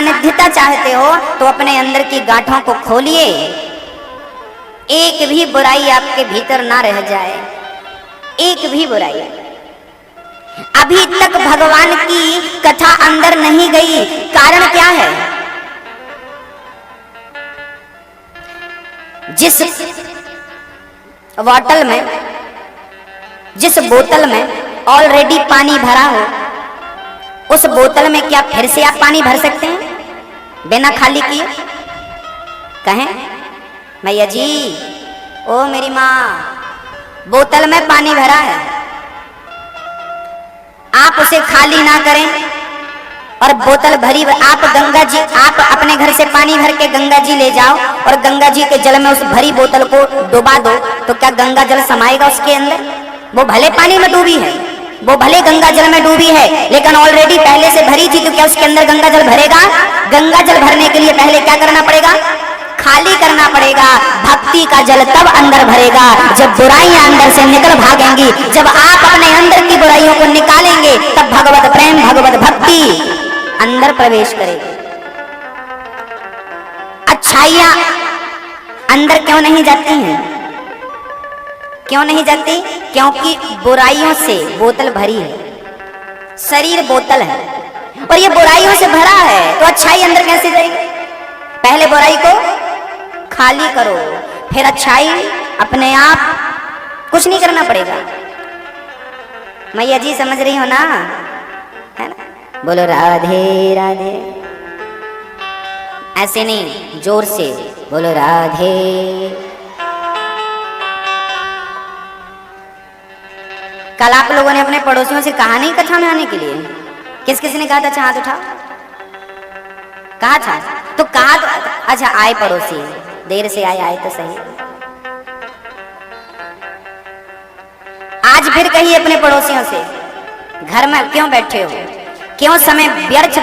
सानिध्यता चाहते हो तो अपने अंदर की गांठों को खोलिए, एक भी बुराई आपके भीतर ना रह जाए, एक भी बुराई। अभी तक भगवान की कथा अंदर नहीं गई, कारण क्या है? जिस बॉटल में, जिस बोतल में ऑलरेडी पानी भरा हो, उस बोतल में क्या फिर से आप पानी भर सकते हैं बिना खाली किए? कहें मैया जी, ओ मेरी माँ, बोतल में पानी भरा है, आप उसे खाली ना करें और बोतल भरी, आप गंगा जी, आप अपने घर से पानी भर के गंगा जी ले जाओ और गंगा जी के जल में उस भरी बोतल को डुबा दो, तो क्या गंगा जल समाएगा उसके अंदर? वो भले पानी में डूबी है, वो भले गंगा जल में डूबी है, लेकिन ऑलरेडी पहले से भरी थी, तो क्या उसके अंदर गंगा जल भरेगा? गंगा जल भरने के लिए पहले क्या करना पड़ेगा? खाली करना पड़ेगा। भक्ति का जल तब अंदर भरेगा जब बुराइयां अंदर से निकल भागेंगी। जब आप अपने अंदर की बुराइयों को निकालेंगे, तब भगवत प्रेम, भगवत भक्ति अंदर प्रवेश करेगी। अच्छाइयां अंदर क्यों नहीं जाती हैं? क्यों नहीं जाती? क्योंकि बुराइयों से बोतल भरी है, शरीर बोतल है और ये बुराइयों से भरा है, तो अच्छाई अंदर कैसे जाएगी? पहले बुराई को खाली करो, फिर अच्छाई अपने आप, कुछ नहीं करना पड़ेगा। मैया जी समझ रही हो ना, है ना? बोलो राधे राधे। ऐसे नहीं, जोर से बोलो राधे। कल आप लोगों ने अपने पड़ोसियों से कहा नहीं कथा में आने के लिए? किस किस ने कहा था? अच्छा हाथ उठाओ। कहा था तो कहा तो, अच्छा आए पड़ोसी, देर से आए तो सही। आज फिर कहिए अपने पड़ोसियों से, घर में क्यों बैठे हो, क्यों समय व्यर्थ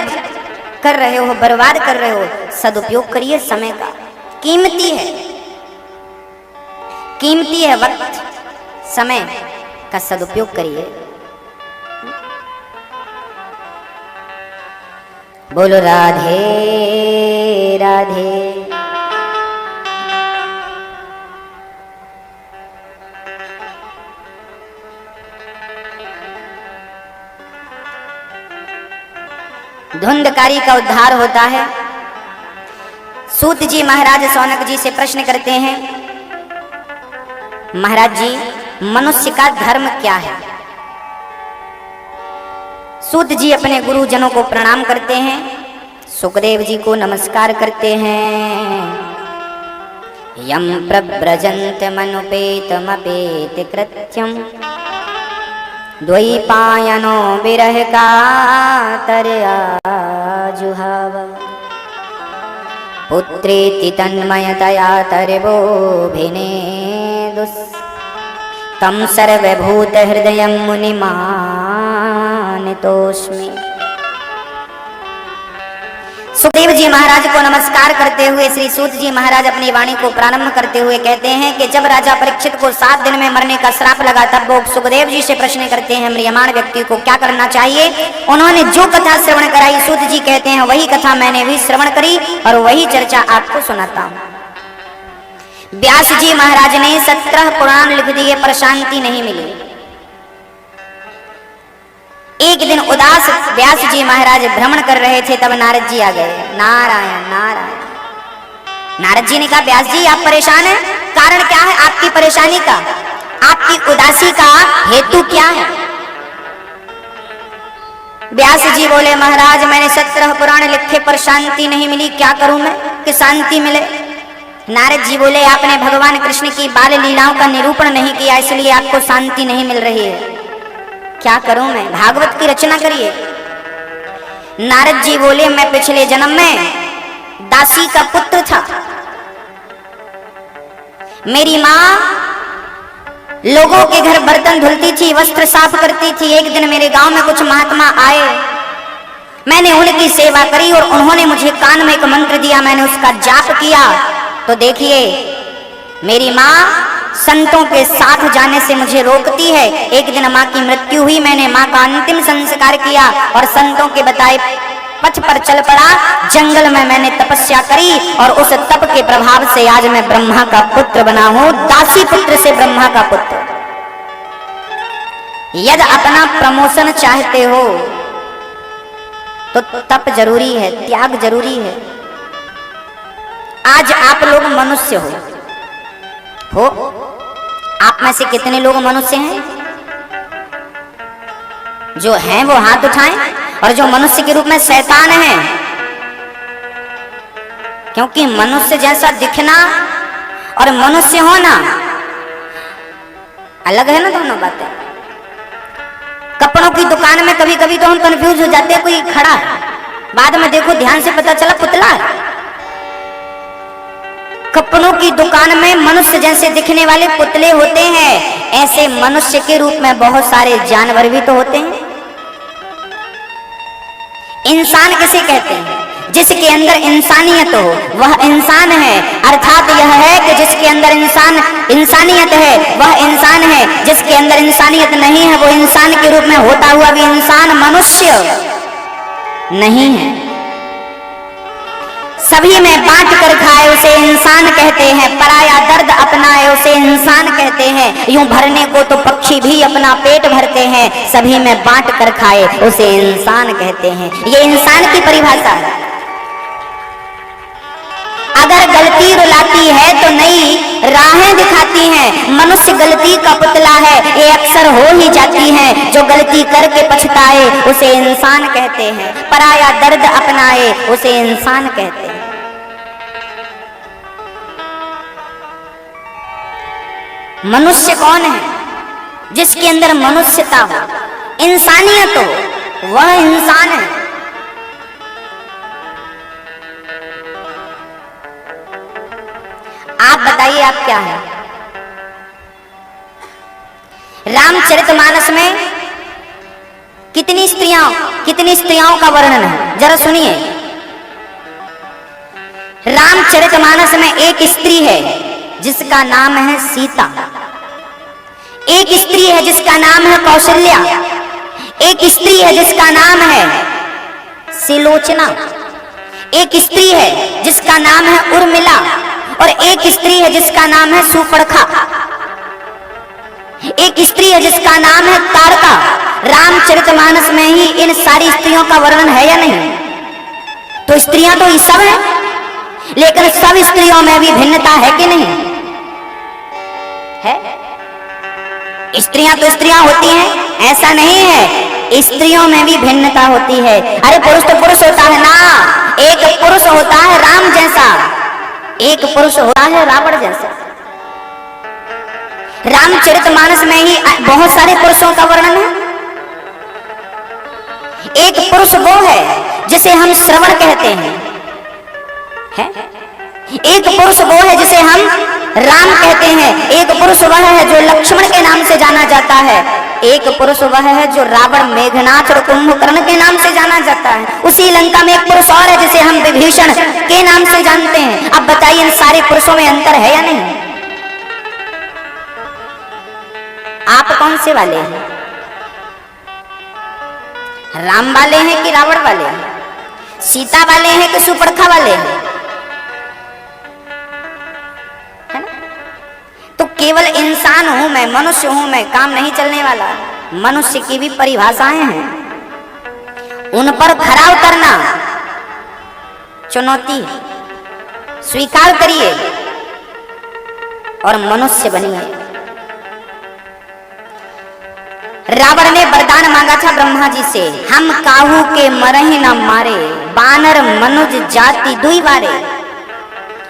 कर रहे हो, बर्बाद कर रहे हो? सदुपयोग करिए समय का, कीमती है, कीमती है वक्त, समय का सदुपयोग करिए। बोलो राधे राधे। धुंधकारी का उद्धार होता है। सूत जी महाराज सौनक जी से प्रश्न करते हैं, महाराज जी मनुष्य का धर्म क्या है? सूत जी अपने गुरुजनों को प्रणाम करते हैं, सुखदेव जी को नमस्कार करते हैं। यम प्रव्रजन्त मनुपेतमपेत कृत्यम द्वैपायनो विरह कातरया जुहाव पुत्रेति तन्मयतया तर्वोभिनेदुस् तम सर्वभूत हृदयं मुनिमानितोस्मि। सुखदेव जी महाराज को नमस्कार करते हुए श्री सूत जी महाराज अपनी वाणी को प्रारंभ करते हुए कहते हैं कि जब राजा परीक्षित को 7 दिन में मरने का श्राप लगा, तब वो सुखदेव जी से प्रश्न करते हैं म्रियमाण व्यक्ति को क्या करना चाहिए। उन्होंने जो कथा श्रवण कराई, सूत जी कहते हैं वही कथा मैंने भी श्रवण करी और वही चर्चा आपको सुनाता हूं। व्यास जी महाराज ने 17 पुराण लिख दिए पर शांति नहीं मिली। एक दिन उदास व्यास जी महाराज भ्रमण कर रहे थे, तब नारद जी आ गए। नारायण नारायण। नारद जी ने कहा व्यास जी आप परेशान हैं, कारण क्या है आपकी परेशानी का, आपकी उदासी का हेतु क्या है? व्यास जी बोले महाराज मैंने 17 पुराण लिखे पर शांति नहीं मिली, क्या करूं मैं कि शांति मिले? नारद जी बोले आपने भगवान कृष्ण की बाल लीलाओं का निरूपण नहीं किया, इसलिए आपको शांति नहीं मिल रही है। क्या करूं मैं? भागवत की रचना करिए। नारद जी बोले मैं पिछले जन्म में दासी का पुत्र था। मेरी माँ लोगों के घर बर्तन धुलती थी, वस्त्र साफ करती थी। एक दिन मेरे गांव में कुछ महात्मा आए, मैंने उनकी सेवा करी और उन्होंने मुझे कान में एक मंत्र दिया, मैंने उसका जाप किया। तो देखिए मेरी माँ संतों के साथ जाने से मुझे रोकती है। एक दिन माँ की मृत्यु हुई, मैंने माँ का अंतिम संस्कार किया और संतों के बताए पथ पर चल पड़ा, जंगल में मैंने तपस्या करी और उस तप के प्रभाव से आज मैं ब्रह्मा का पुत्र बना हूं, दासी पुत्र से ब्रह्मा का पुत्र। यदि अपना प्रमोशन चाहते हो तो तप जरूरी है, त्याग जरूरी है। आज आप लोग मनुष्य हो, आप में से कितने लोग मनुष्य हैं? जो हैं वो हाथ उठाएं, और जो मनुष्य के रूप में शैतान है, क्योंकि मनुष्य जैसा दिखना और मनुष्य होना अलग है ना, दोनों बातें। कपड़ों की दुकान में कभी कभी तो हम कंफ्यूज हो जाते हैं, कोई खड़ा है, बाद में देखो ध्यान से पता चला पुतला है। कपड़ों की दुकान में मनुष्य जैसे दिखने वाले पुतले होते हैं, ऐसे मनुष्य के रूप में बहुत सारे जानवर भी तो होते हैं। इंसान किसे कहते हैं? जिसके अंदर इंसानियत हो वह इंसान है, अर्थात यह है कि जिसके अंदर इंसानियत है वह इंसान है, जिसके अंदर इंसानियत नहीं है वो इंसान के रूप में होता हुआ भी इंसान मनुष्य नहीं है। सभी में बांट कर खाए उसे इंसान कहते हैं, पराया दर्द अपनाए उसे इंसान कहते हैं। यूं भरने को तो पक्षी भी अपना पेट भरते हैं, सभी में बांट कर खाए उसे इंसान कहते हैं। ये इंसान की परिभाषा है। अगर गलती रुलाती है तो नई राहें दिखाती हैं, मनुष्य गलती का पुतला है, ये अक्सर हो ही जाती है। जो गलती करके पछताए उसे इंसान कहते हैं, पराया दर्द अपनाए उसे इंसान कहते हैं। मनुष्य कौन है? जिसके अंदर मनुष्यता हो, इंसानियत हो, वह इंसान है। आप बताइए आप क्या है? रामचरितमानस में कितनी स्त्रियों का वर्णन है, जरा सुनिए। रामचरितमानस में एक स्त्री है जिसका नाम है सीता, एक स्त्री है जिसका नाम है कौशल्या, एक स्त्री है जिसका नाम है सिलोचना, एक स्त्री है जिसका नाम है उर्मिला, और एक स्त्री है जिसका नाम है सुपर्णखा, एक स्त्री है जिसका नाम है तारका। रामचरितमानस में ही इन सारी स्त्रियों का वर्णन है या नहीं? तो स्त्रियां तो ये सब है, लेकिन सब स्त्रियों में भी भिन्नता है कि नहीं है? स्त्रियां तो स्त्रियां होती हैं, ऐसा नहीं है, स्त्रियों में भी भिन्नता होती है। अरे पुरुष तो पुरुष होता है ना, एक पुरुष होता है राम जैसा, एक पुरुष होता है रावण जैसा। रामचरितमानस में ही बहुत सारे पुरुषों का वर्णन है। एक पुरुष वो है जिसे हम श्रवण कहते हैं, है? एक पुरुष वो है जिसे हम राम कहते हैं, एक पुरुष वह है जो लक्ष्मण के नाम से जाना जाता है, एक पुरुष वह है जो रावण, मेघनाथ और कुंभकर्ण के नाम से जाना जाता है। उसी लंका में एक पुरुष और है जिसे हम विभीषण के नाम से जानते हैं। अब बताइए इन सारे पुरुषों में अंतर है या नहीं? आप कौन से वाले हैं? राम वाले हैं कि रावण वाले हैं? सीता वाले हैं कि सुपर्णखा वाले हैं? है ना? तो केवल इंसान हूं मैं, मनुष्य हूं मैं, काम नहीं चलने वाला। मनुष्य की भी परिभाषाएं हैं, उन पर खरा उतरना चुनौती, स्वीकार करिए और मनुष्य बनिए। रावण ने वरदान मांगा था ब्रह्मा जी से, हम काहू के मरहि न मारे, बानर मनुज जाति दुई बारे।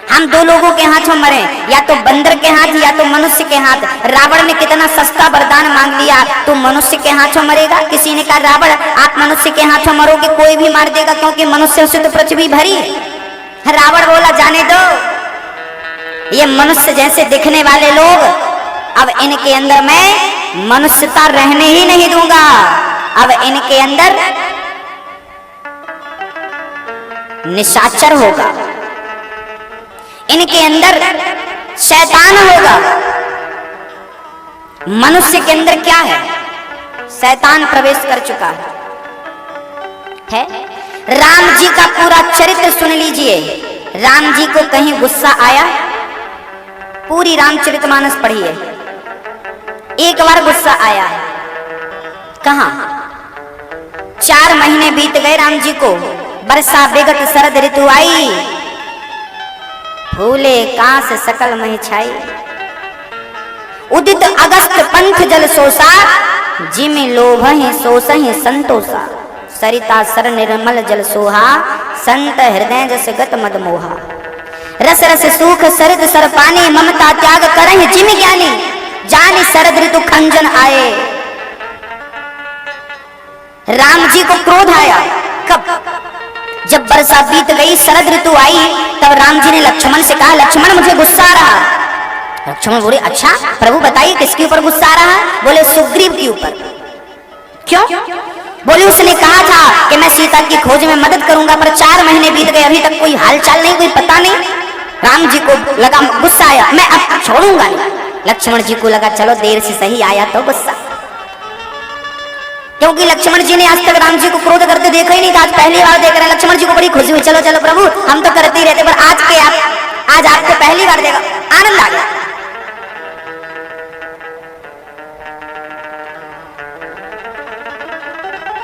हम दो लोगों के हाथों मरे, या तो बंदर के हाथ या तो मनुष्य के हाथ। रावण ने कितना सस्ता वरदान मांग लिया, तू मनुष्य के हाथों मरेगा। किसी ने कहा रावण आप मनुष्य के हाथों मरोगे, कोई भी मार देगा क्योंकि मनुष्य से तो पृथ्वी भरी है। रावण बोला जाने दो, ये मनुष्य जैसे दिखने वाले लोग, अब इनके अंदर मैं मनुष्यता रहने ही नहीं दूंगा। अब इनके अंदर निशाचर होगा, इनके अंदर शैतान होगा। मनुष्य के अंदर क्या है? शैतान प्रवेश कर चुका है। राम जी का पूरा चरित्र सुन लीजिए। राम जी को कहीं गुस्सा आया? पूरी रामचरितमानस पढ़िए, एक बार गुस्सा आया है? कहां? 4 महीने बीत गए राम जी को, वर्षा विगत शरद ऋतु आई, फूले कांस सकल मह छाई, उदित अगस्त पंथ जल सोसा, जिमि लोभहि सोसहि संतोषा, सरिता सर निर्मल जल सोहा, संत हृदय जस गत मद मोहा, रस रस सूख सरित सर पानी, ममता त्याग करहि जिमि ज्ञानी, जानि शरद ऋतु खंजन आए। राम जी को क्रोध आया कब? जब वर्षा बीत गई, शरद ऋतु आई, तब राम जी ने लक्ष्मण से कहा, लक्ष्मण मुझे गुस्सा आ रहा। लक्ष्मण बोले, अच्छा प्रभु बताइए किसके ऊपर गुस्सा आ रहा है? बोले सुग्रीव के ऊपर। क्यों? बोले उसने कहा था कि मैं सीता की खोज में मदद करूंगा, पर 4 महीने बीत गए, अभी तक कोई हालचाल नहीं, कोई पता नहीं। राम जी को लगा गुस्सा आया, मैं अब छोड़ूंगा नहीं। लक्ष्मण जी को लगा चलो देर से सही आया तो गुस्सा, क्योंकि लक्ष्मण जी ने आज तक राम जी को क्रोध करते देखा ही नहीं था, आज पहली बार देख रहे हैं। लक्ष्मण जी को बड़ी खुशी हुई, चलो चलो प्रभु हम तो करते ही रहते, पर आज आपको पहली बार देखा, आनंद आ गया।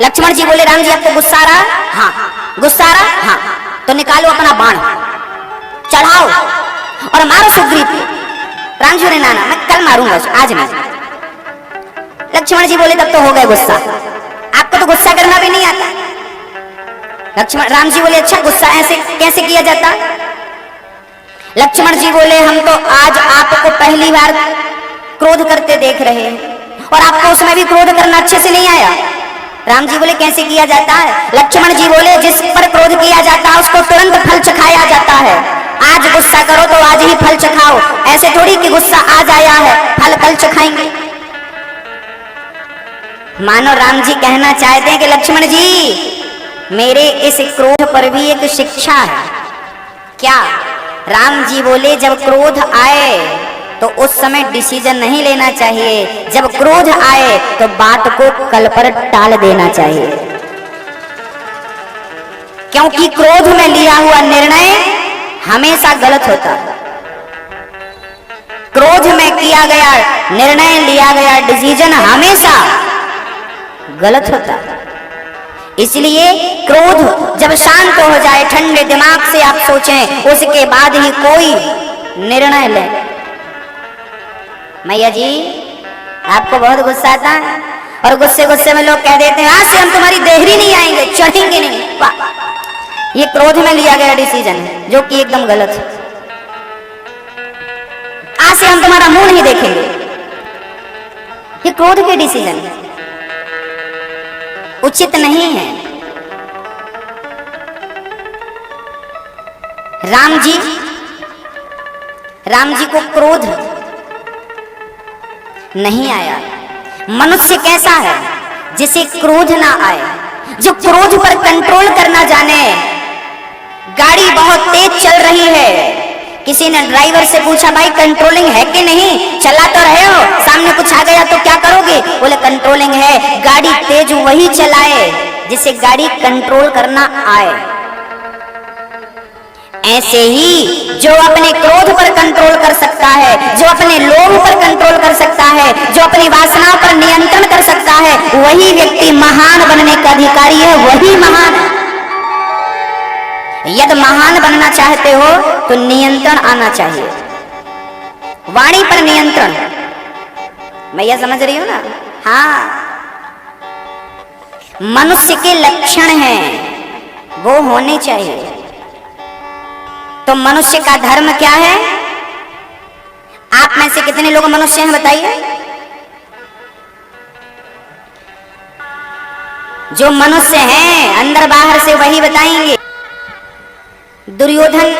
लक्ष्मण जी बोले, राम जी आपको गुस्सा आ रहा? हाँ। गुस्सा आ रहा? हाँ। तो निकालो अपना बाण, चढ़ाओ और मारो सुग्रीव को। राम जी ने, ना मैं कल मारूंगा, आज नहीं। लक्ष्मण जी बोले, तब तो हो गए गुस्सा, आपको तो गुस्सा करना भी नहीं आता। राम जी बोले, अच्छा गुस्सा ऐसे कैसे किया जाता? लक्ष्मण जी बोले, हम तो आज आपको पहली बार क्रोध करते देख रहे हैं, और आपको उसमें भी क्रोध करना अच्छे से नहीं आया। राम जी बोले, कैसे किया जाता है? लक्ष्मण जी बोले, जिस पर क्रोध किया जाता है उसको तुरंत फल चखाया जाता है। आज गुस्सा करो तो आज ही फल चखाओ, ऐसे थोड़ी कि गुस्सा आज आया है फल कल चखाएंगे। मानो राम जी कहना चाहते हैं कि लक्ष्मण जी मेरे इस क्रोध पर भी एक शिक्षा है। क्या? राम जी बोले, जब क्रोध आए तो उस समय डिसीजन नहीं लेना चाहिए, जब क्रोध आए तो बात को कल पर टाल देना चाहिए, क्योंकि क्रोध में लिया हुआ निर्णय हमेशा गलत होता है। क्रोध में किया गया निर्णय, लिया गया डिसीजन हमेशा गलत होता है। इसलिए क्रोध जब शांत हो जाए, ठंडे दिमाग से आप सोचें, उसके बाद ही कोई निर्णय लें। मैया जी आपको बहुत गुस्सा आता है, और गुस्से गुस्से में लोग कह देते हैं, आज से हम तुम्हारी देहरी नहीं आएंगे, चढ़ेंगे नहीं। ये क्रोध में लिया गया डिसीजन है, जो कि एकदम गलत है। आज से हम तुम्हारा मुंह नहीं देखेंगे, ये क्रोध के डिसीजन है, उचित नहीं है। राम जी को क्रोध नहीं आया। मनुष्य कैसा है? जिसे क्रोध ना आए, जो क्रोध पर कंट्रोल करना जाने। गाड़ी बहुत तेज चल रही है, किसी ने ड्राइवर से पूछा, भाई कंट्रोलिंग है कि नहीं? चला तो रहे हो, सामने कुछ आ गया तो क्या करोगे? बोले कंट्रोलिंग है। गाड़ी तेज वही चलाए जिसे गाड़ी कंट्रोल करना आए। ऐसे ही जो अपने क्रोध पर कंट्रोल कर सकता है, जो अपने लोभ पर कंट्रोल कर सकता है, जो अपनी वासनाओं पर नियंत्रण कर सकता है, वही व्यक्ति महान बनने का अधिकारी है, वही महान है। यदि महान बनना चाहते हो तो नियंत्रण आना चाहिए, वाणी पर नियंत्रण। भैया समझ रही हो ना? हाँ, मनुष्य के लक्षण हैं, वो होने चाहिए। तो मनुष्य का धर्म क्या है? आप में से कितने लोग मनुष्य हैं बताइए? जो मनुष्य हैं अंदर बाहर से वही बताएंगे। दुर्योधन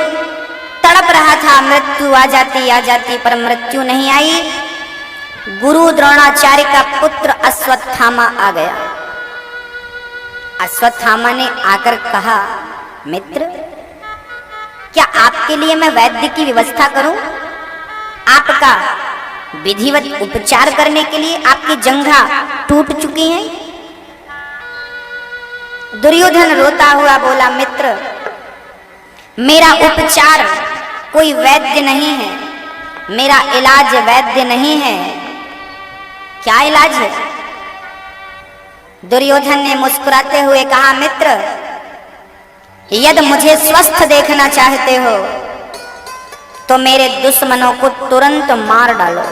तड़प रहा था, मृत्यु आ जाती, पर मृत्यु नहीं आई। गुरु द्रोणाचार्य का पुत्र अश्वत्थामा आ गया। अश्वत्थामा ने आकर कहा, मित्र क्या आपके लिए मैं वैद्य की व्यवस्था करूं? आपका विधिवत उपचार करने के लिए आपकी जंघा टूट चुकी है। दुर्योधन रोता हुआ बोला, मित्र मेरा उपचार कोई वैद्य नहीं है, मेरा इलाज वैद्य नहीं है। क्या इलाज है? दुर्योधन ने मुस्कुराते हुए कहा, मित्र यदि मुझे स्वस्थ देखना चाहते हो तो मेरे दुश्मनों को तुरंत मार डालो।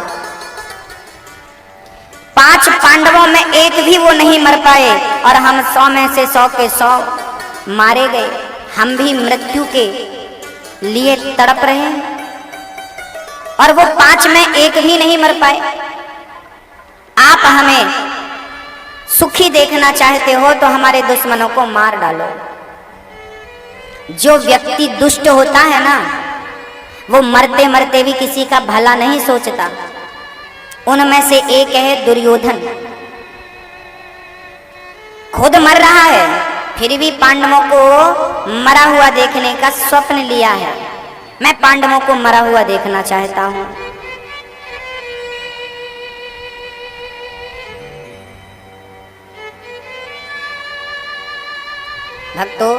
5 पांडवों में एक भी वो नहीं मर पाए और हम 100 में से 100 के 100 मारे गए। हम भी मृत्यु के लिए तड़प रहे हैं और वो 5 में एक भी नहीं मर पाए। आप हमें सुखी देखना चाहते हो तो हमारे दुश्मनों को मार डालो। जो व्यक्ति दुष्ट होता है ना, वो मरते मरते भी किसी का भला नहीं सोचता। उनमें से एक है दुर्योधन। खुद मर रहा है फिर भी पांडवों को मरा हुआ देखने का स्वप्न लिया है। मैं पांडवों को मरा हुआ देखना चाहता हूं। भक्तों,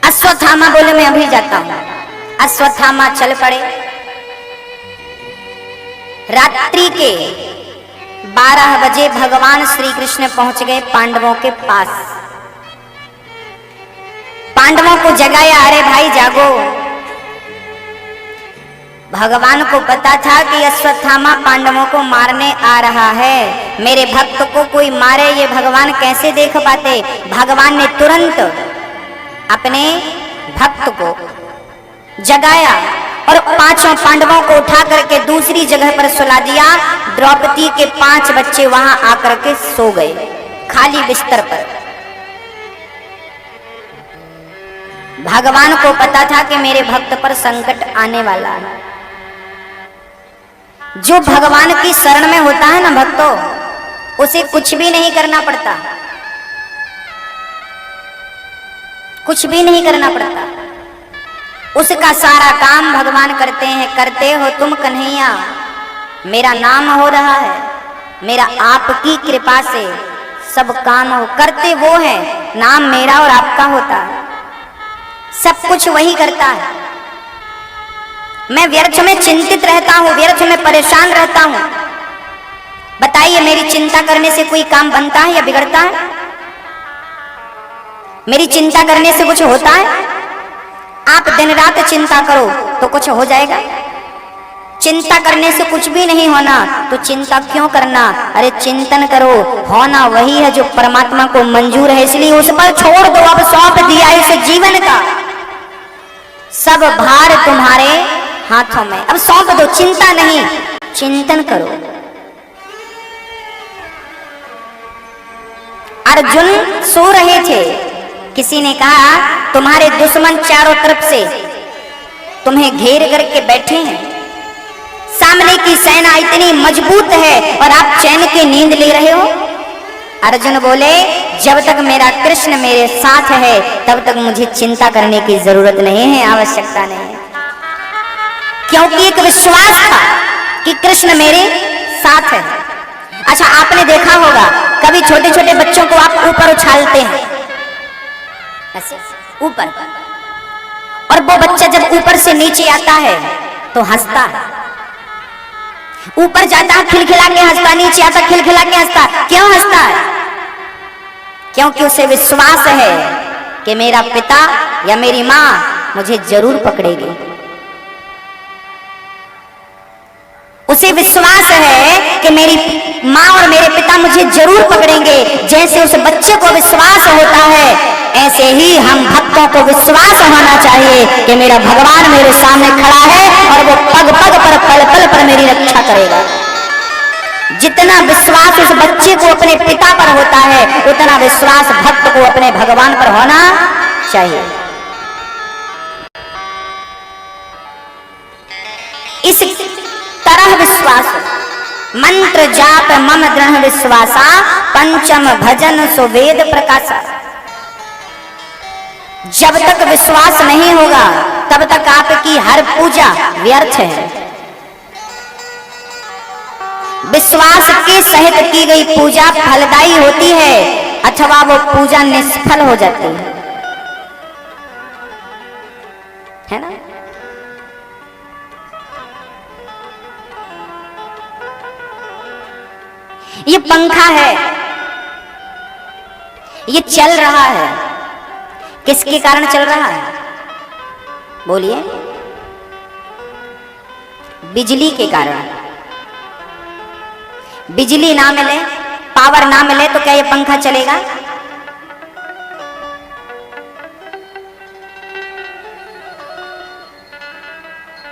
अश्वत्थामा बोले, मैं अभी जाता हूं। अश्वत्थामा चल पड़े। रात्रि के 12 बजे भगवान श्री कृष्ण पहुंच गए पांडवों के पास। पांडवों को जगाया, अरे भाई जागो। भगवान को पता था कि अश्वत्थामा पांडवों को मारने आ रहा है। मेरे भक्त को कोई मारे ये भगवान कैसे देख पाते। भगवान ने तुरंत अपने भक्त को जगाया और 5 पांडवों को उठा करके दूसरी जगह पर सुला दिया। द्रौपदी के 5 बच्चे वहां आकर के सो गए खाली बिस्तर पर। भगवान को पता था कि मेरे भक्त पर संकट आने वाला है। जो भगवान की शरण में होता है ना भक्तों, उसे कुछ भी नहीं करना पड़ता, कुछ भी नहीं करना पड़ता। उसका सारा काम भगवान करते हैं। करते हो तुम कन्हैया, मेरा नाम हो रहा है, मेरा आपकी कृपा से सब काम हो। करते वो है, नाम मेरा और आपका होता है, सब कुछ वही करता है। मैं व्यर्थ में चिंतित रहता हूं, व्यर्थ में परेशान रहता हूं। बताइए, मेरी चिंता करने से कोई काम बनता है या बिगड़ता है? मेरी चिंता करने से कुछ होता है? आप दिन रात चिंता करो तो कुछ हो जाएगा? चिंता करने से कुछ भी नहीं होना, तो चिंता क्यों करना? अरे चिंतन करो, होना वही है जो परमात्मा को मंजूर है, इसलिए उस पर छोड़ दो। अब सौंप दिया इस जीवन का सब भार तुम्हारे हाथों में, अब सौंप दो। चिंता नहीं, चिंतन करो। अर्जुन सो रहे थे। किसी ने कहा, तुम्हारे दुश्मन चारों तरफ से तुम्हें घेर करके बैठे हैं, सामने की सेना इतनी मजबूत है और आप चैन की नींद ले रहे हो। अर्जुन बोले, जब तक मेरा कृष्ण मेरे साथ है तब तक मुझे चिंता करने की जरूरत नहीं है, आवश्यकता नहीं है। क्योंकि एक विश्वास था कि कृष्ण मेरे साथ है। अच्छा, आपने देखा होगा कभी छोटे छोटे बच्चों को आप ऊपर उछालते हैं ऐसे ऊपर, और वो बच्चा जब ऊपर से नीचे आता है तो हंसता है। ऊपर जाता है खिलखिला के हंसता, नीचे आता खिलखिला के हंसता। क्यों हंसता है? क्योंकि उसे विश्वास है कि मेरा पिता या मेरी माँ मुझे जरूर पकड़ेगी। उसे विश्वास है कि मेरी माँ और मेरे पिता मुझे जरूर पकड़ेंगे। जैसे उस बच्चे को विश्वास होता है, ऐसे ही हम भक्तों को विश्वास होना चाहिए कि मेरा भगवान मेरे सामने खड़ा है और वो पग पग पर पल पल पर मेरी रक्षा करेगा। जितना विश्वास उस बच्चे को अपने पिता पर होता है, उतना विश्वास भक्त को अपने भगवान पर होना चाहिए। इस तरह विश्वास, मंत्र जाप मम दृढ़ विश्वासा, पंचम भजन सुवेद प्रकाशा। जब तक विश्वास नहीं होगा तब तक आपकी हर पूजा व्यर्थ है। विश्वास के सहित की गई पूजा फलदायी होती है अथवा वो पूजा निष्फल हो जाती है ना। ये पंखा है, ये चल रहा है, किसके कारण चल रहा है? बोलिए। बिजली के कारण। बिजली ना मिले, पावर ना मिले तो क्या ये पंखा चलेगा?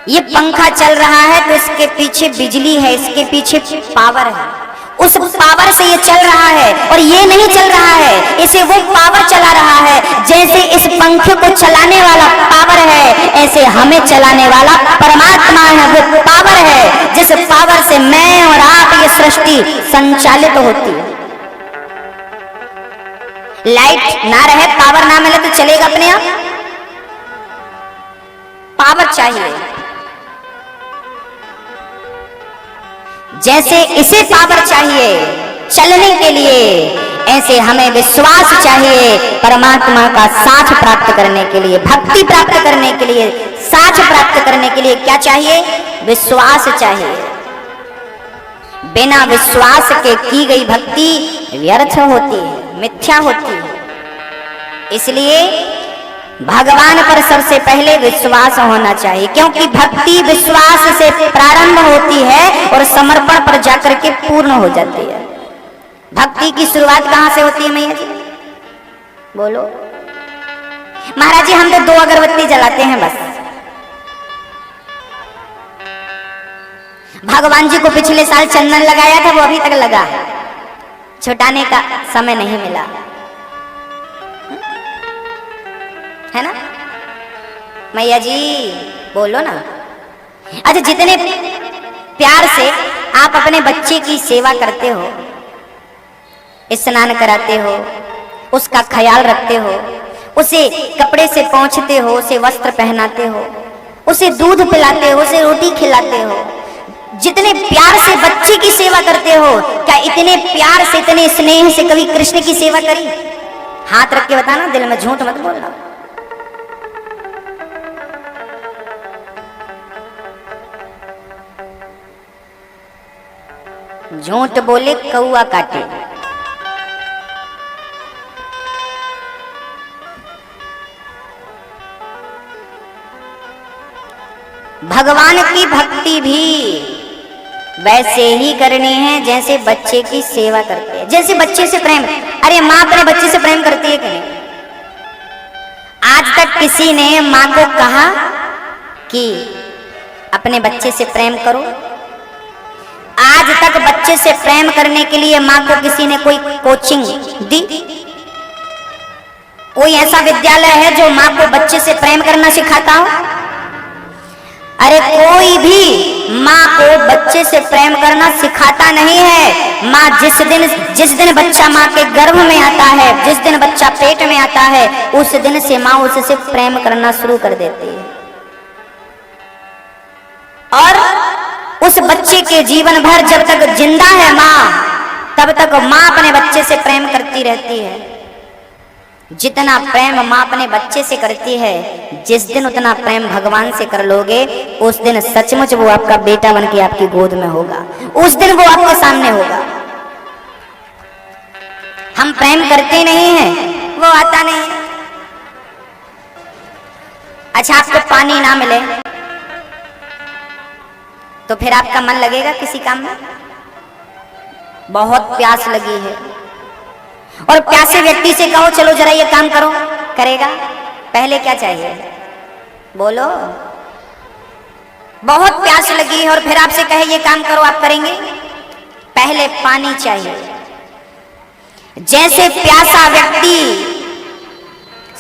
ये पंखा चल रहा है तो इसके पीछे बिजली है, इसके पीछे पावर है, उस पावर से ये चल रहा है। और ये नहीं चल रहा है, इसे वो पावर चला रहा है। जैसे इस पंखे को चलाने वाला पावर है, ऐसे हमें चलाने वाला परमात्मा है, वो पावर है जिस पावर से मैं और आप ये सृष्टि संचालित होती है। लाइट ना रहे, पावर ना मिले तो चलेगा अपने आप? पावर चाहिए। जैसे इसे पावर चाहिए चलने के लिए, ऐसे हमें विश्वास चाहिए परमात्मा का साथ प्राप्त करने के लिए, भक्ति प्राप्त करने के लिए, साथ प्राप्त करने के लिए क्या चाहिए? विश्वास चाहिए। बिना विश्वास के की गई भक्ति व्यर्थ होती है, मिथ्या होती है। इसलिए भगवान पर सबसे पहले विश्वास होना चाहिए, क्योंकि भक्ति विश्वास से प्रारंभ होती है और समर्पण पर जाकर के पूर्ण हो जाती है। भक्ति की शुरुआत कहां से होती है मैया जी? बोलो। महाराज जी हम तो 2 अगरबत्ती जलाते हैं बस। भगवान जी को पिछले साल चंदन लगाया था, वो अभी तक लगा है, छुटाने का समय नहीं मिला, है ना मैया जी? बोलो ना। अच्छा, जितने प्यार से आप अपने बच्चे की सेवा करते हो, स्नान कराते हो, उसका ख्याल रखते हो, उसे कपड़े से पोंछते हो, उसे वस्त्र पहनाते हो, उसे दूध पिलाते हो, उसे रोटी खिलाते हो, जितने प्यार से बच्चे की सेवा करते हो, क्या इतने प्यार से, इतने स्नेह से कभी कृष्ण की सेवा करी? हाथ रख के बताना, दिल में झूठ मत बोलना। झूठ बोले कौआ काटे। भगवान की भक्ति भी वैसे ही करनी है जैसे बच्चे की सेवा करते हैं, जैसे बच्चे से प्रेम। अरे माँ अपने बच्चे से प्रेम करती है कि नहीं? आज तक किसी ने माँ को कहा कि अपने बच्चे से प्रेम करो? आज तक बच्चे से प्रेम करने के लिए माँ को किसी ने कोई कोचिंग दी? कोई ऐसा विद्यालय है जो माँ को बच्चे से प्रेम करना सिखाता हो? अरे कोई भी माँ को बच्चे से प्रेम करना सिखाता नहीं है। माँ जिस दिन बच्चा माँ के गर्भ में आता है, जिस दिन बच्चा पेट में आता है, उस दिन से माँ उससे प्रेम करना शुरू कर देती है। और उस बच्चे के जीवन भर जब तक जिंदा है माँ, तब तक माँ अपने बच्चे से प्रेम करती रहती है। जितना प्रेम माँ अपने बच्चे से करती है, जिस दिन उतना प्रेम भगवान से कर लोगे, उस दिन सचमुच वो आपका बेटा बन के आपकी गोद में होगा, उस दिन वो आपके सामने होगा। हम प्रेम करते नहीं हैं, वो आता नहीं। अच्छा, आपको पानी ना मिले तो फिर आपका मन लगेगा किसी काम में? बहुत प्यास लगी है और प्यासे व्यक्ति से कहो चलो जरा ये काम करो, करेगा? पहले क्या चाहिए? बोलो। बहुत प्यास लगी है और फिर आपसे कहे ये काम करो, आप करेंगे? पहले पानी चाहिए। जैसे प्यासा व्यक्ति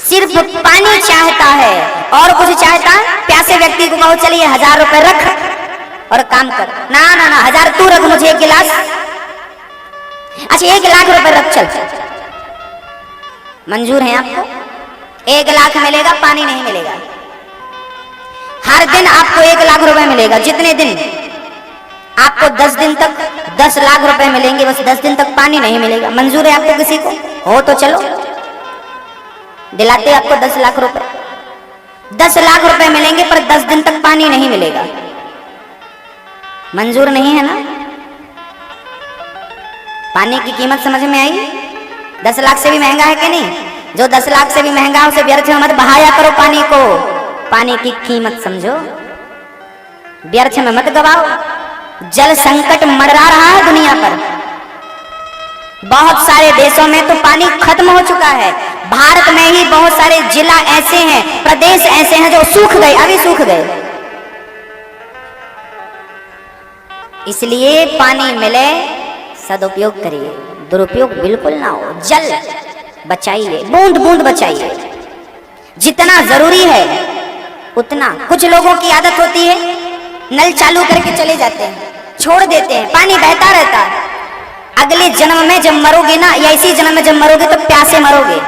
सिर्फ पानी चाहता है और कुछ चाहता, प्यासे व्यक्ति को कहो चलिए 1000 रुपए रख और काम कर। ना ना ना, 1000 तू रख, मुझे 1 गिलास। अच्छा, 1 लाख रुपए रख, चल। मंजूर है आपको? 1 लाख मिलेगा, पानी नहीं मिलेगा। हर दिन आपको 1 लाख रुपए मिलेगा। जितने दिन आपको 10 दिन तक 10 लाख रुपए मिलेंगे, बस 10 दिन तक पानी नहीं मिलेगा। मंजूर है आपको किसी को? हो तो चलो, दिलाते आपको 10 लाख रुपए। 10 लाख रुपए मिलेंगे पर 10 दिन तक पानी नहीं मिलेगा। मंजूर नहीं है ना? पानी की कीमत समझ में आई? 10 लाख से भी महंगा है कि नहीं? जो 10 लाख से भी महंगा है उसे व्यर्थ में मत बहाया करो पानी को। पानी की कीमत समझो, व्यर्थ में मत गवाओ। जल संकट मंडरा रहा है दुनिया पर। बहुत सारे देशों में तो पानी खत्म हो चुका है। भारत में ही बहुत सारे जिला ऐसे हैं, प्रदेश ऐसे हैं जो सूख गए, अभी सूख गए। इसलिए पानी मिले सदुपयोग करिए, दुरुपयोग बिल्कुल ना हो। जल बचाइए, बूंद बूंद बचाइए, जितना जरूरी है उतना। कुछ लोगों की आदत होती है नल चालू करके चले जाते हैं, छोड़ देते हैं, पानी बहता रहता है। अगले जन्म में जब मरोगे ना, या इसी जन्म में जब मरोगे तो प्यासे मरोगे।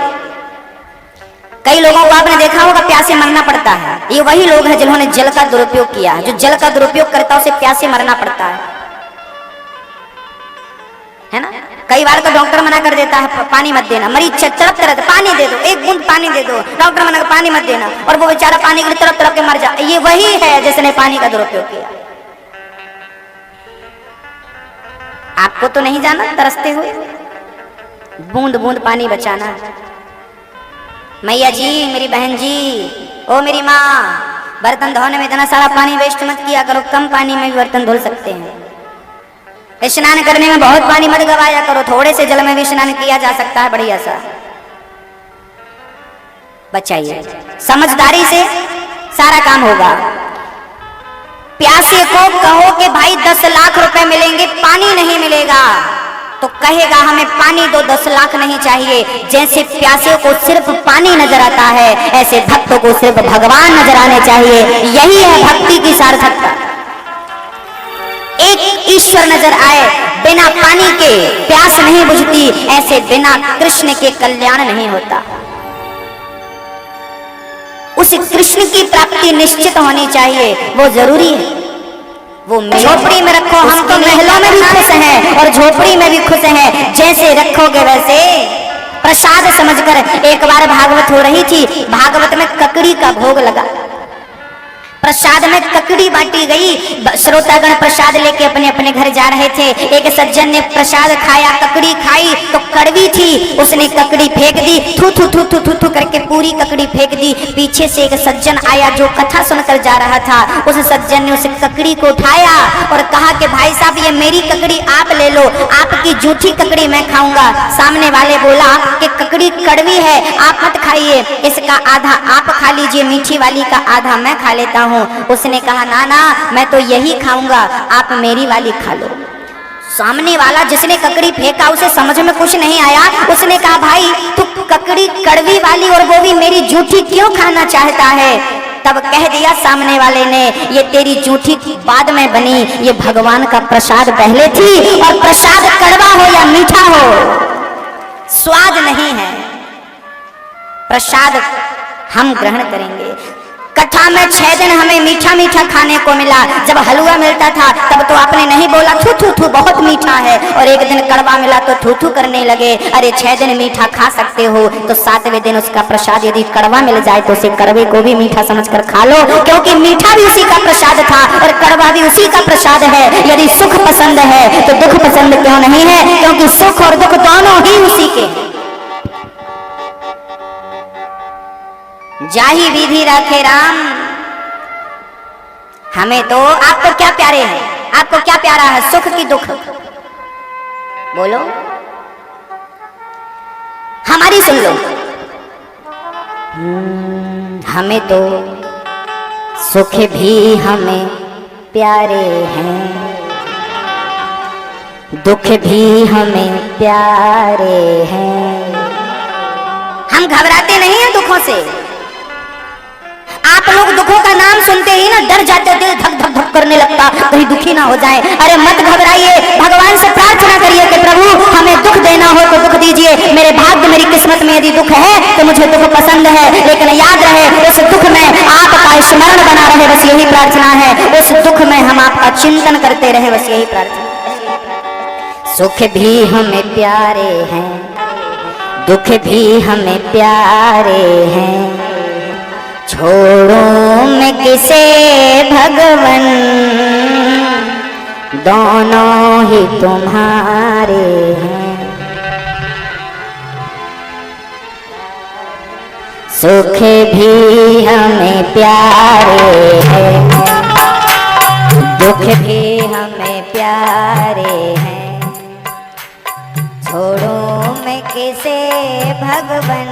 कई लोगों को आपने देखा होगा प्यासे मरना पड़ता है। ये वही लोग हैं जिन्होंने जल का दुरुपयोग किया है। जो जल का दुरुपयोग करता है उसे प्यासे मरना पड़ता है ना? कई बार तो डॉक्टर मना कर देता है पानी मत देना, मरीज तड़प तरह पानी दे दो, एक बूंद पानी दे दो, डॉक्टर मना कर पानी मत देना, और वो बेचारा पानी के लिए तड़प तड़प के मर जाए। ये वही है जिसने पानी का दुरुपयोग किया। आपको तो नहीं जाना तरसते हुए, बूंद बूंद पानी बचाना। मैया जी, मेरी बहन जी, ओ मेरी माँ, बर्तन धोने में इतना सारा पानी वेस्ट मत किया करो, कम पानी में भी बर्तन धुल सकते हैं। स्नान करने में बहुत पानी मत गवाया करो, थोड़े से जल में भी स्नान किया जा सकता है बढ़िया सा। बचाइए, समझदारी से सारा काम होगा। प्यासे को कहो कि भाई 10 लाख रुपए मिलेंगे, पानी नहीं मिलेगा, तो कहेगा हमें पानी दो, 10 लाख नहीं चाहिए। जैसे प्यासे को सिर्फ पानी नजर आता है, ऐसे भक्तों को सिर्फ भगवान नजर आने चाहिए। यही है भक्ति की सार्थकता। एक ईश्वर नजर आए, बिना पानी के प्यास नहीं बुझती, ऐसे बिना कृष्ण के कल्याण नहीं होता। उस कृष्ण की प्राप्ति निश्चित होनी चाहिए, वो जरूरी है। वो झोपड़ी में रखो, हम तो महलों में भी खुश हैं और झोपड़ी में भी खुश हैं। जैसे रखोगे वैसे प्रसाद समझकर। एक बार भागवत हो रही थी, भागवत में ककड़ी का भोग लगा, प्रसाद में ककड़ी बांटी गई। श्रोतागण प्रसाद लेके अपने अपने घर जा रहे थे। एक सज्जन ने प्रसाद खाया, ककड़ी खाई तो कड़वी थी, उसने ककड़ी फेंक दी, थू थू थू थू थू थू करके पूरी ककड़ी फेंक दी। पीछे से एक सज्जन आया जो कथा सुनकर जा रहा था। उस सज्जन ने उस ककड़ी को उठाया और कहा कि भाई साहब, ये मेरी ककड़ी आप ले लो, आपकी जूठी ककड़ी मैं खाऊंगा। सामने वाले बोला कि ककड़ी कड़वी है, आप मत खाइए, इसका आधा आप खा लीजिए, मीठी वाली का आधा मैं खा लेता हूँ। उसने कहा ना ना, मैं तो यही खाऊंगा, आप मेरी वाली खा लो। सामने वाला जिसने ककड़ी फेंका उसे समझ में कुछ नहीं आया। उसने कहा भाई तू ककड़ी कड़वी वाली और वो भी मेरी जूठी क्यों खाना चाहता है? तब कह दिया सामने वाले ने, ये तेरी जूठी बाद में बनी, ये भगवान का प्रसाद पहले थी, और प्रसाद कड़वा हो या मीठा हो स्वाद नहीं है, प्रसाद हम ग्रहण करेंगे। कथा में 6 दिन हमें मीठा मीठा खाने को मिला। जब हलवा मिलता था तब तो आपने नहीं बोला थू थू थू बहुत मीठा है, और एक दिन कड़वा मिला तो थू थू करने लगे। अरे 6 दिन मीठा खा सकते हो तो 7वें दिन उसका प्रसाद यदि कड़वा मिल जाए तो उसे कड़वे को भी मीठा समझकर खा लो, क्योंकि मीठा भी उसी का प्रसाद था और कड़वा भी उसी का प्रसाद है। यदि सुख पसंद है तो दुख पसंद क्यों नहीं है? क्योंकि सुख और दुख दोनों ही उसी के। जाहि विधि रखे राम। हमें तो आपको क्या प्यारे हैं, आपको क्या प्यारा है, सुख की दुख? बोलो, हमारी सुन लो। हमें तो सुख भी हमें प्यारे हैं, दुख भी हमें प्यारे हैं। हम घबराते नहीं हैं दुखों से। आप लोग दुखों का नाम सुनते ही ना डर जाते, दिल धक धक धक करने लगता, कहीं दुखी ना हो जाए। अरे मत घबराइए, भगवान से प्रार्थना करिए कि प्रभु हमें दुख देना हो तो दुख दीजिए। मेरे भाग्य मेरी किस्मत में यदि दुख है तो मुझे दुख पसंद है, लेकिन याद रहे उस दुख में आपका स्मरण बना रहे, बस यही प्रार्थना है। उस दुख में हम आपका चिंतन करते रहे, बस यही प्रार्थना। सुख भी हमें प्यारे हैं, दुख भी हमें प्यारे हैं, छोड़ो मैं किसे भगवन, दोनों ही तुम्हारे हैं। सुख भी हमें प्यारे हैं, दुख भी हमें प्यारे हैं, छोड़ो मैं किसे भगवन,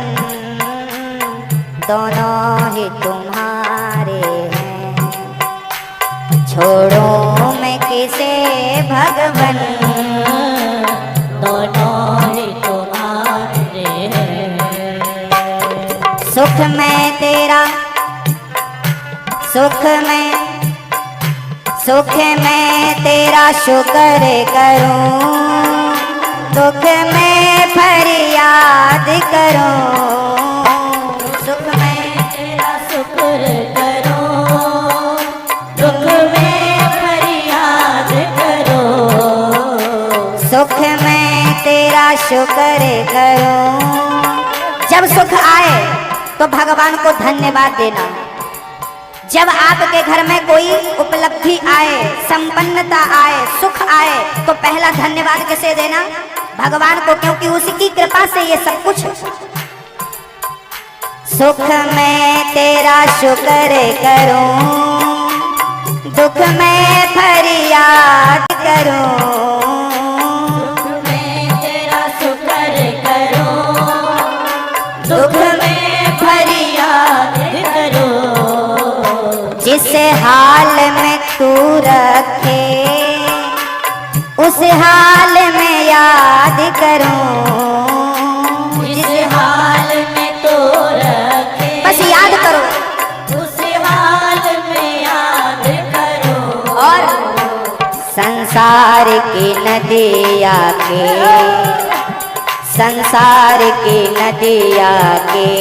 दोनों ही तुम्हारे हैं। छोड़ो मैं किसे भगवन, दोनों ही तुम्हारे हैं। सुख में तेरा, सुख में तेरा शुक्र करूं, दुख में फरियाद करूं। सुख में तेरा शुक्र करूं, दुख में फरियाद करूं। सुख में तेरा शुक्र करूं। जब सुख आए तो भगवान को धन्यवाद देना। जब आपके घर में कोई उपलब्धि आए, संपन्नता आए, सुख आए, तो पहला धन्यवाद किसे देना? भगवान को, क्योंकि उसकी कृपा से ये सब कुछ। सुख में तेरा शुक्र करूं, दुख में फरियाद करूं। सुख में तेरा शुक्र करूं, दुख में फरियाद करूं। जिस हाल में तू रखे, उस हाल में याद करूं। जिस हाल में तू रखे, बस याद करो, उस हाल में याद करो। और संसार की नदिया के, संसार की नदिया के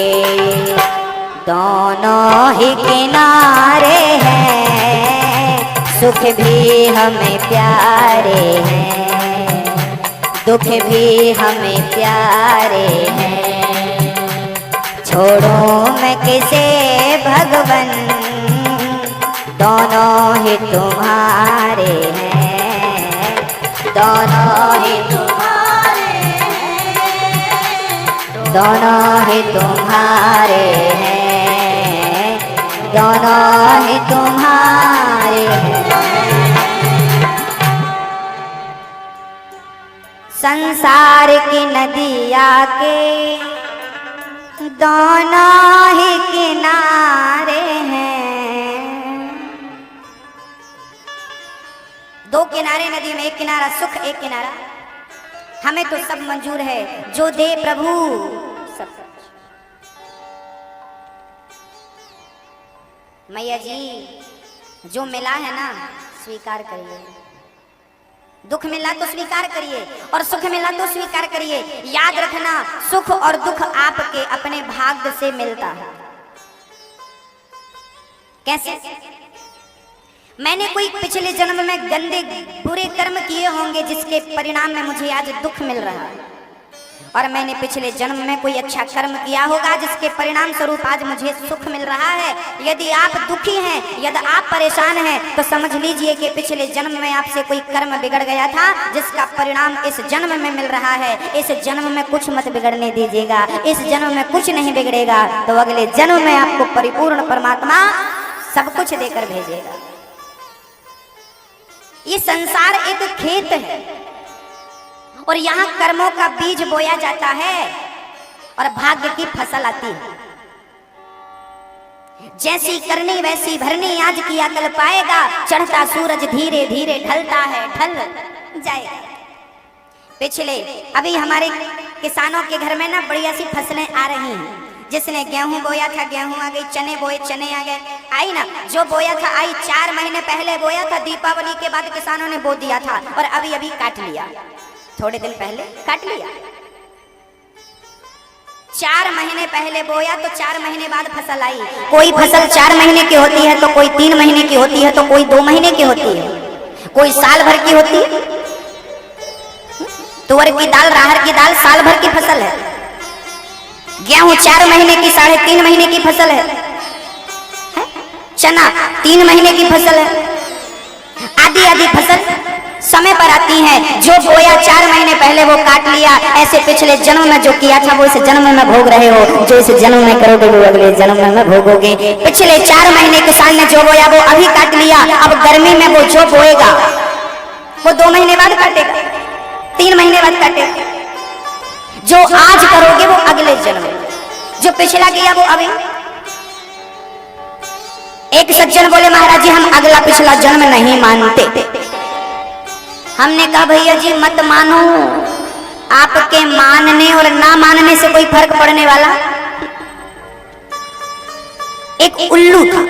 दोनों ही किनारे हैं। सुख भी हमें प्यारे हैं, दुख भी हमें प्यारे हैं। छोड़ो मैं किसे भगवन, दोनों ही तुम्हारे हैं। दोनों ही तुम्हारे हैं, दोनों ही तुम्हारे हैं, दोनों ही तुम्हारे हैं। संसार की नदिया के दोनों ही किनारे हैं। दो किनारे नदी में, एक किनारा सुख, एक किनारा। हमें तो सब मंजूर है, जो दे प्रभु सब। मैया जी, जो मिला है ना स्वीकार करिए। दुख मिला तो स्वीकार करिए, और सुख मिला तो स्वीकार करिए। याद रखना, सुख और दुख आपके अपने भाग्य से मिलता है। कैसे? मैंने कोई पिछले जन्म में गंदे बुरे कर्म किए होंगे, जिसके परिणाम में मुझे आज दुख मिल रहा है। और मैंने पिछले जन्म में कोई अच्छा कर्म किया होगा, जिसके परिणाम स्वरूप आज मुझे सुख मिल रहा है। यदि आप दुखी हैं, यदि आप परेशान हैं, तो समझ लीजिए कि पिछले जन्म में आपसे कोई कर्म बिगड़ गया था, जिसका परिणाम इस जन्म में मिल रहा है। इस जन्म में कुछ मत बिगड़ने दीजिएगा। इस जन्म में कुछ नहीं बिगड़ेगा तो अगले जन्म में आपको परिपूर्ण परमात्मा सब कुछ देकर भेजेगा। ये संसार एक खेत है, और यहाँ कर्मों का बीज बोया जाता है और भाग्य की फसल आती है। जैसी करनी वैसी भरनी, आज किया कल पाएगा। चढ़ता सूरज धीरे धीरे ढलता है, ढल जाएगा। पिछले अभी हमारे किसानों के घर में ना बढ़िया सी फसलें आ रही हैं। जिसने गेहूं बोया था गेहूं आ गई, चने बोए चने आ गए, आई ना। जो बोया था आई, 4 महीने पहले बोया था, दीपावली के बाद किसानों ने बो दिया था, और अभी अभी काट लिया। थोड़े दिन पहले काट लिया। 4 महीने पहले बोया तो 4 महीने बाद फसल आई। कोई फसल 4 महीने की होती है तो कोई 3 महीने की होती है तो कोई 2 महीने की होती है, कोई साल भर की होती है। तुअर की दाल, राहर की दाल साल भर की फसल है। गेहूं 4 महीने की, 3.5 महीने की फसल है। चना 3 महीने की फसल है। आदि आदि फसल समय पर आती है। जो बोया 4 महीने पहले वो काट लिया। ऐसे पिछले जन्म में जो किया था वो इस जन्म में भोग रहे हो, जो इस जन्म में करोगे वो अगले जन्म में भोगोगे। पिछले 4 महीने किसान ने जो बोया वो अभी काट लिया। अब गर्मी में वो जो बोएगा वो 2 महीने बाद काटेगा, 3 महीने बाद काटेगा। जो आज करोगे वो अगले जन्म, जो पिछला किया वो अभी। एक सज्जन बोले महाराज जी हम अगला पिछला जन्म नहीं मानते। हमने कहा भैया जी मत मानो, आपके मानने और ना मानने से कोई फर्क पड़ने वाला। एक उल्लू था,